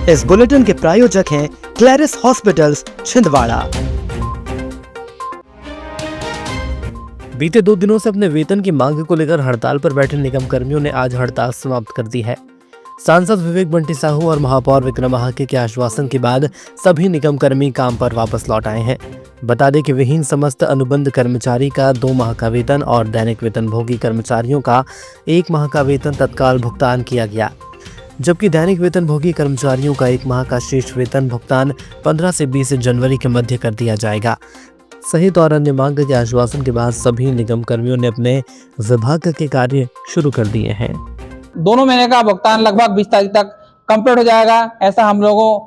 इस बुलेटिन के प्रायोजक हैं क्लैरिस हॉस्पिटल्स छिंदवाड़ा। बीते 2 दिनों से अपने वेतन की मांग को लेकर हड़ताल पर बैठे निगम कर्मियों ने आज हड़ताल समाप्त कर दी है। सांसद विवेक बंटी साहू और महापौर विक्रम महाके के आश्वासन के बाद सभी निगम कर्मी काम पर वापस लौट आए हैं। बता दें कि विहीन समस्त अनुबंध कर्मचारी का 2 माह का वेतन और दैनिक वेतन भोगी कर्मचारियों का 1 माह का वेतन तत्काल भुगतान किया गया, जबकि दैनिक वेतन भोगी कर्मचारियों का 1 माह का शेष वेतन भुगतान 15 से 20 जनवरी के मध्य कर दिया जाएगा। सहित और अन्य मांग के आश्वासन के बाद सभी निगम कर्मियों ने अपने विभाग के कार्य शुरू कर दिए हैं। दोनों महीने का भुगतान लगभग 20 तारीख तक कंप्लीट हो जाएगा, ऐसा हम लोगों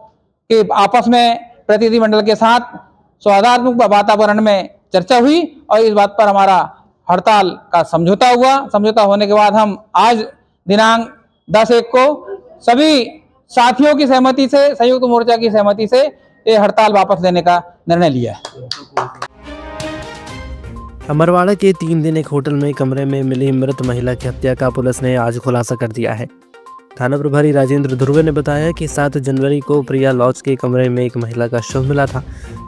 के आपस में प्रतिनिधिमंडल के साथ सौहार्दपूर्ण वातावरण में चर्चा हुई और इस बात पर हमारा हड़ताल का समझौता हुआ। समझौता होने के बाद हम आज दिनांक 10/1 को सभी साथियों की सहमति से, संयुक्त मोर्चा की सहमति से ये हड़ताल वापस लेने का निर्णय लिया है। अमरवाड़ा के 3 दिन एक होटल में कमरे में मिली मृत महिला की हत्या का पुलिस ने आज खुलासा कर दिया है। थाना प्रभारी राजेंद्र ध्रुवे ने बताया कि 7 जनवरी को प्रिया लॉज के कमरे में एक महिला का शव मिला था।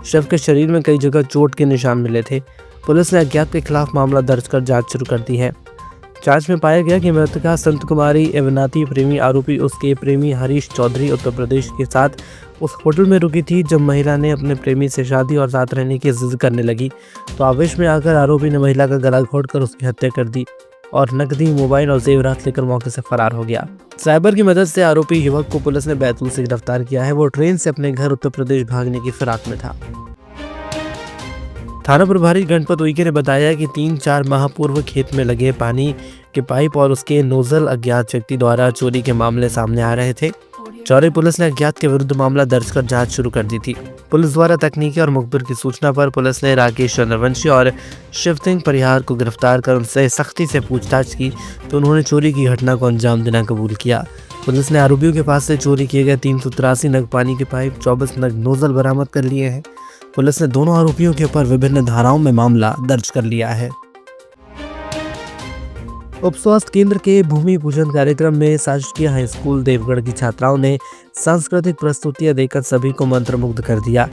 शव के शरीर में कई जगह चोट के निशान मिले थे। पुलिस ने अज्ञात के खिलाफ मामला दर्ज कर जांच शुरू कर दी है। जांच में पाया गया कि मृतका संत कुमारी एवनाती प्रेमी आरोपी उसके प्रेमी हरीश चौधरी उत्तर प्रदेश के साथ उस होटल में रुकी थी। जब महिला ने अपने प्रेमी से शादी और साथ रहने की जिद करने लगी तो आवेश में आकर आरोपी ने महिला का गला घोंटकर उसकी हत्या कर दी और नकदी, मोबाइल और जेवरात लेकर मौके से फरार हो गया। साइबर की मदद से आरोपी युवक को पुलिस ने बैतूल से गिरफ्तार किया है। वो ट्रेन से अपने घर उत्तर प्रदेश भागने की फिराक में था। थाना प्रभारी गणपत उइके ने बताया कि 3-4 माह पूर्व खेत में लगे पानी के पाइप और उसके नोजल अज्ञात व्यक्ति द्वारा चोरी के मामले सामने आ रहे थे। चौरी पुलिस ने अज्ञात के विरुद्ध मामला दर्ज कर जांच शुरू कर दी थी। पुलिस द्वारा तकनीकी और मुखबिर की सूचना पर पुलिस ने राकेश चंद्रवंशी और शिव सिंह परिहार को गिरफ्तार कर उनसे सख्ती से पूछताछ की तो उन्होंने चोरी की घटना को अंजाम देना कबूल किया। पुलिस ने आरोपियों के पास से चोरी किए गए 383 नग पानी के पाइप, 24 नग नोजल बरामद कर लिए हैं। पुलिस ने दोनों आरोपियों के ऊपर विभिन्न धाराओं में मामला दर्ज कर लिया है। उप स्वास्थ्य केंद्र के भूमि पूजन कार्यक्रम में शासकीय हाई स्कूल देवगढ़ की छात्राओं ने सांस्कृतिक प्रस्तुतियां देकर सभी को मंत्रमुग्ध कर दिया।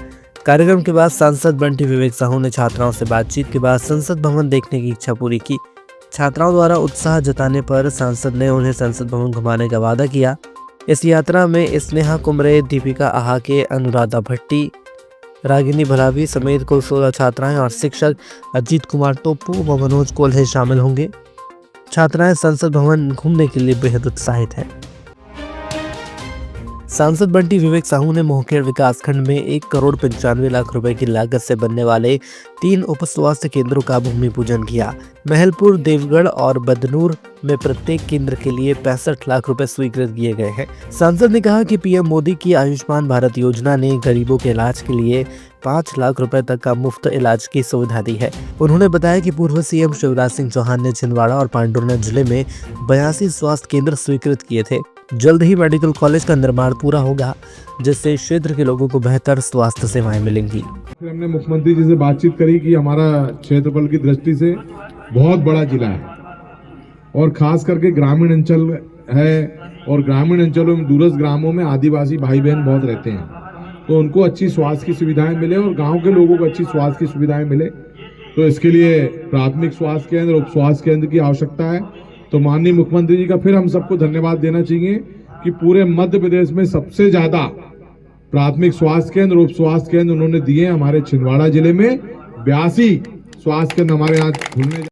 कार्यक्रम के बाद सांसद बंटी विवेक साहू ने छात्राओं से बातचीत के बाद संसद भवन देखने की इच्छा पूरी की। छात्राओं द्वारा उत्साह जताने पर सांसद ने उन्हें संसद भवन घुमाने का वादा किया। इस यात्रा में स्नेहा कुमरे, दीपिका आहाके, अनुराधा भट्टी, रागिनी भलावी समेत कुल 16 छात्राएं और शिक्षक अजीत कुमार टोप्पू व मनोज कोल्हे शामिल होंगे। छात्राएं संसद भवन घूमने के लिए बेहद उत्साहित हैं। सांसद बंटी विवेक साहू ने मोहखेड़ विकासखंड में 1,95,00,000 रुपए की लागत से बनने वाले 3 उप स्वास्थ्य केंद्रों का भूमि पूजन किया। महलपुर, देवगढ़ और बदनूर में प्रत्येक केंद्र के लिए 65 लाख रुपए स्वीकृत किए गए हैं। सांसद ने कहा कि पीएम मोदी की आयुष्मान भारत योजना ने गरीबों के इलाज के लिए 5 लाख रुपए तक का मुफ्त इलाज की सुविधा दी है। उन्होंने बताया कि पूर्व सीएम शिवराज सिंह चौहान ने छिंदवाड़ा और पांडुरंग जिले में 82 स्वास्थ्य केंद्र स्वीकृत किए थे। जल्द ही मेडिकल कॉलेज का निर्माण पूरा होगा, जिससे क्षेत्र के लोगों को बेहतर स्वास्थ्य सेवाएं मिलेंगी। हमने मुख्यमंत्री जी से बातचीत करी कि हमारा क्षेत्रफल की दृष्टि से बहुत बड़ा जिला है और खास करके ग्रामीण अंचल है और ग्रामीण अंचलों में, दूरस्थ ग्रामों में आदिवासी भाई बहन बहुत रहते हैं, तो उनको अच्छी स्वास्थ्य की सुविधाएं मिले और गांव के लोगों को अच्छी स्वास्थ्य की सुविधाएं मिले। तो इसके लिए प्राथमिक स्वास्थ्य केंद्र, उप स्वास्थ्य केंद्र की आवश्यकता है। तो माननीय मुख्यमंत्री जी का फिर हम सबको धन्यवाद देना चाहिए कि पूरे मध्य प्रदेश में सबसे ज्यादा प्राथमिक स्वास्थ्य केंद्र, उप स्वास्थ्य केंद्र उन्होंने दिए। हमारे छिंदवाड़ा जिले में 82 स्वास्थ्य केंद्र हमारे यहाँ खुलने।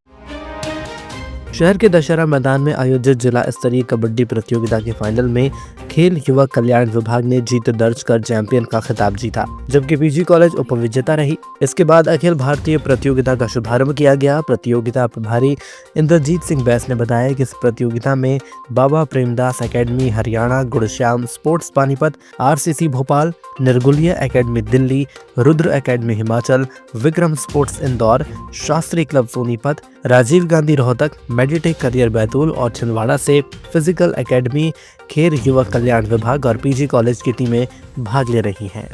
शहर के दशहरा मैदान में आयोजित जिला स्तरीय कबड्डी प्रतियोगिता के फाइनल में खेल युवा कल्याण विभाग ने जीत दर्ज कर चैंपियन का खिताब जीता, जबकि पीजी कॉलेज उपविजेता रही। इसके बाद अखिल भारतीय प्रतियोगिता का शुभारंभ किया गया। प्रतियोगिता प्रभारी इंद्रजीत सिंह बैस ने बताया कि इस प्रतियोगिता में Baba Premdas academy Haryana, Gurshyam sports Panipat, RCC Bhopal, Nirguliya academy Delhi, Rudra academy Himachal, Vikram sports Indore, Shastri club Sonipat, Rajiv Gandhi Rohtak, Meditech career Betul और छिंदवाड़ा से फिजिकल एकेडमी, खेल युवा कल्याण विभाग और पीजी कॉलेज की टीमें भाग ले रही हैं।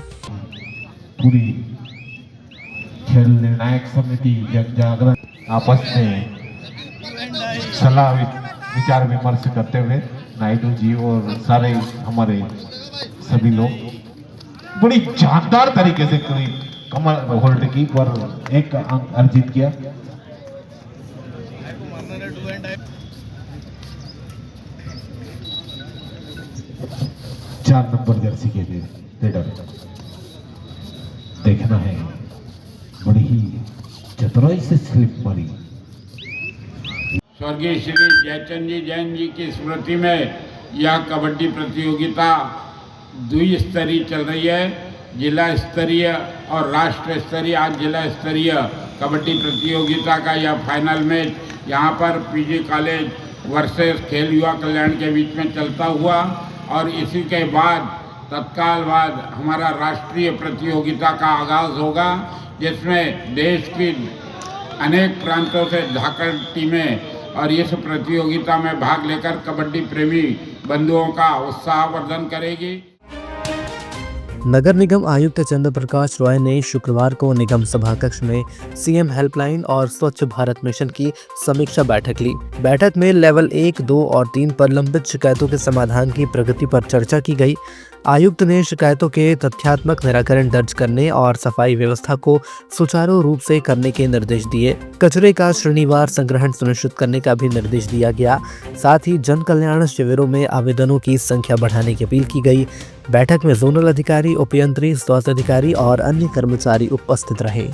पूरी खेल निर्णायक समिति जन जागरण आपस में सलाह विचार विमर्श करते हुए नायडू जी और सारे हमारे सभी लोग बड़ी जानदार तरीके से कमर होल्ड की और एक अंक अर्जित किया। चार नंबर जर्सी के रेडर देखना है, बड़ी ही चतुराई से स्लिप मारी। स्वर्गीय श्री जयचंद जी जैन जी की स्मृति में यह कबड्डी प्रतियोगिता द्विस्तरीय चल रही है। जिला स्तरीय और राष्ट्र स्तरीय, आज जिला स्तरीय कबड्डी प्रतियोगिता का यह फाइनल मैच यहाँ पर पीजी कॉलेज वर्सेस खेल युवा कल्याण के बीच में चलता हुआ और इसी के बाद तत्काल बाद हमारा राष्ट्रीय प्रतियोगिता का आगाज़ होगा, जिसमें देश की अनेक प्रांतों से धाकड़ टीमें और इस प्रतियोगिता में भाग लेकर कबड्डी प्रेमी बंधुओं का उत्साहवर्धन करेगी। नगर निगम आयुक्त चंद्र प्रकाश रॉय ने शुक्रवार को निगम सभा कक्ष में सीएम हेल्पलाइन और स्वच्छ भारत मिशन की समीक्षा बैठक ली। बैठक में लेवल 1, 2 और 3 पर लंबित शिकायतों के समाधान की प्रगति पर चर्चा की गई। आयुक्त ने शिकायतों के तथ्यात्मक निराकरण दर्ज करने और सफाई व्यवस्था को सुचारू रूप से करने के निर्देश दिए। कचरे का श्रेणीवार संग्रहण सुनिश्चित करने का भी निर्देश दिया गया। साथ ही जन कल्याण शिविरों में आवेदनों की संख्या बढ़ाने की अपील की गई। बैठक में जोनल अधिकारी, उपयंत्री, स्वास्थ्य अधिकारी और अन्य कर्मचारी उपस्थित रहे।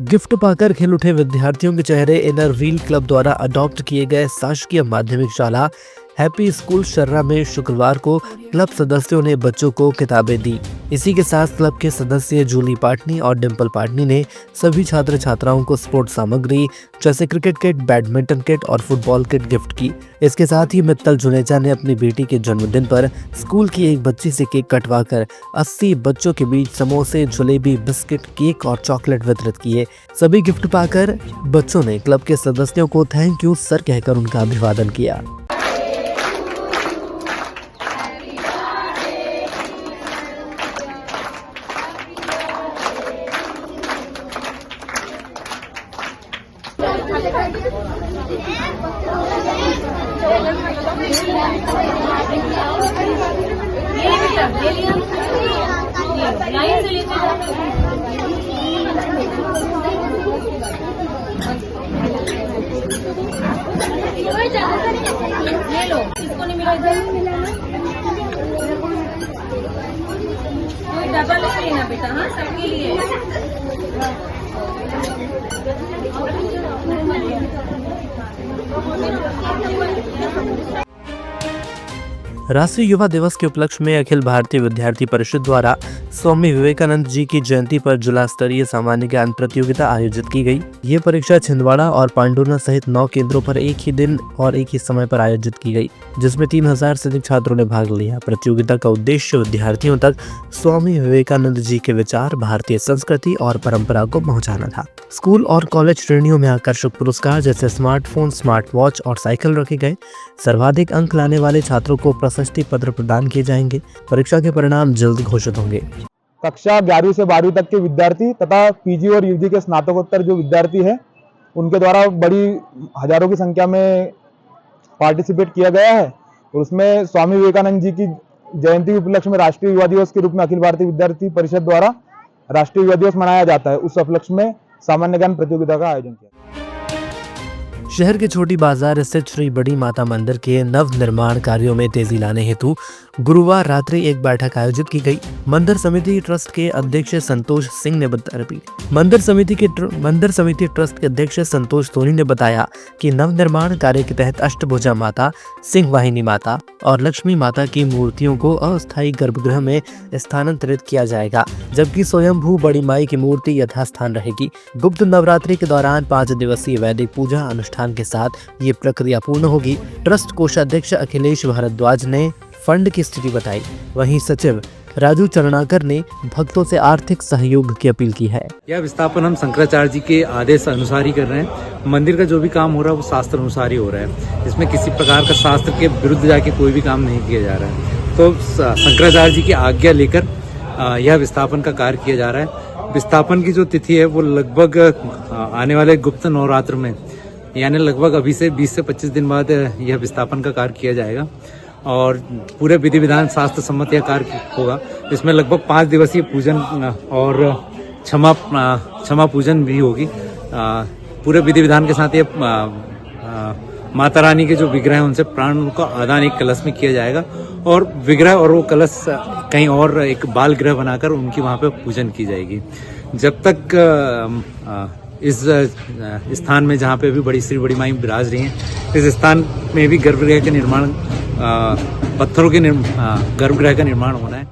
गिफ्ट पाकर खिल उठे विद्यार्थियों के चेहरे इनर व्हील क्लब द्वारा अडॉप्ट किए गए शासकीय माध्यमिक शाला हैप्पी स्कूल शर्रा में शुक्रवार को क्लब सदस्यों ने बच्चों को किताबें दी। इसी के साथ क्लब के सदस्य जूली पाटनी और डिम्पल पाटनी ने सभी छात्र छात्राओं को स्पोर्ट्स सामग्री जैसे क्रिकेट किट, बैडमिंटन किट और फुटबॉल किट गिफ्ट की। इसके साथ ही मित्तल जुनेजा ने अपनी बेटी के जन्मदिन पर स्कूल की एक बच्ची से केक कटवाकर 80 बच्चों के बीच समोसे, जलेबी, बिस्किट, केक और चॉकलेट वितरित किए। सभी गिफ्ट पाकर बच्चों ने क्लब के सदस्यों को थैंक यू सर कहकर उनका अभिवादन किया। ले लो, इसको नहीं मिला कोई डबल लेना बेटा, हाँ सबके लिए। राष्ट्रीय युवा दिवस के उपलक्ष्य में अखिल भारतीय विद्यार्थी परिषद द्वारा स्वामी विवेकानंद जी की जयंती पर जिला स्तरीय सामान्य ज्ञान प्रतियोगिता आयोजित की गई। ये परीक्षा छिंदवाड़ा और पांडुर्ना सहित 9 केंद्रों पर एक ही दिन और एक ही समय पर आयोजित की गई, जिसमें 3000 से अधिक छात्रों ने भाग लिया। प्रतियोगिता का उद्देश्य विद्यार्थियों तक स्वामी विवेकानंद जी के विचार, भारतीय संस्कृति और परंपरा को पहुँचाना था। स्कूल और कॉलेज श्रेणियों में आकर्षक पुरस्कार जैसे स्मार्टफोन, स्मार्ट वॉच और साइकिल रखे गए। सर्वाधिक अंक लाने वाले छात्रों को प्रशस्ति पत्र प्रदान किए जाएंगे। परीक्षा के परिणाम जल्द घोषित होंगे। कक्षा 11वीं से 12वीं तक के विद्यार्थी तथा पीजी और यूजी के स्नातकोत्तर जो विद्यार्थी हैं, उनके द्वारा बड़ी हजारों की संख्या में पार्टिसिपेट किया गया है। और उसमें स्वामी विवेकानंद जी की जयंती के उपलक्ष्य में राष्ट्रीय युवा दिवस के रूप में अखिल भारतीय विद्यार्थी परिषद द्वारा राष्ट्रीय युवा दिवस मनाया जाता है। उस उपलक्ष्य में सामान्य ज्ञान प्रतियोगिता का आयोजन किया। शहर के छोटी बाजार स्थित श्री बड़ी माता मंदिर के नव निर्माण कार्यों में तेजी लाने हेतु गुरुवार रात्रि एक बैठक आयोजित की गई। मंदिर समिति ट्रस्ट के अध्यक्ष संतोष सिंह ने मंदिर समिति ट्रस्ट के अध्यक्ष संतोष सोनी ने बताया कि नव निर्माण कार्य के तहत अष्टभुजा माता, सिंह वाहिनी माता और लक्ष्मी माता की मूर्तियों को अस्थायी गर्भगृह में स्थानांतरित किया जाएगा, जबकि स्वयंभू बड़ी माई की मूर्ति यथास्थान रहेगी। गुप्त नवरात्रि के दौरान 5 दिवसीय वैदिक पूजा अनुष्ठान के साथ ये प्रक्रिया पूर्ण होगी। ट्रस्ट कोषाध्यक्ष अखिलेश भारद्वाज ने फंड की स्थिति बताई। वहीं सचिव राजू चरणाकर ने भक्तों से आर्थिक सहयोग की अपील की है। यह विस्थापन हम शंकराचार्य जी के आदेश अनुसार ही कर रहे हैं। मंदिर का जो भी काम हो रहा है वो शास्त्र अनुसार ही हो रहा है। इसमें किसी प्रकार का शास्त्र के विरुद्ध जाके कोई भी काम नहीं किया जा रहा है। तो शंकराचार्य जी की आज्ञा लेकर यह विस्थापन का कार्य किया जा रहा है। विस्थापन की जो तिथि है वो लगभग आने वाले गुप्त नवरात्र में, यानी लगभग अभी से 20 से 25 दिन बाद यह विस्थापन का कार्य किया जाएगा। और पूरे विधि विधान शास्त्र सम्मत यह कार्य होगा। इसमें लगभग 5 दिवसीय पूजन और क्षमा पूजन भी होगी। पूरे विधि विधान के साथ ये माता रानी के जो विग्रह हैं उनसे प्राण का आदान एक कलश में किया जाएगा और विग्रह और वो कलश कहीं और एक बाल गृह बनाकर उनकी वहाँ पे पूजन की जाएगी। जब तक इस स्थान में जहाँ पे भी बड़ी श्री बड़ी माई विराज रही हैं, इस स्थान में भी गर्भगृह का निर्माण, पत्थरों के गर्भगृह का निर्माण होना है।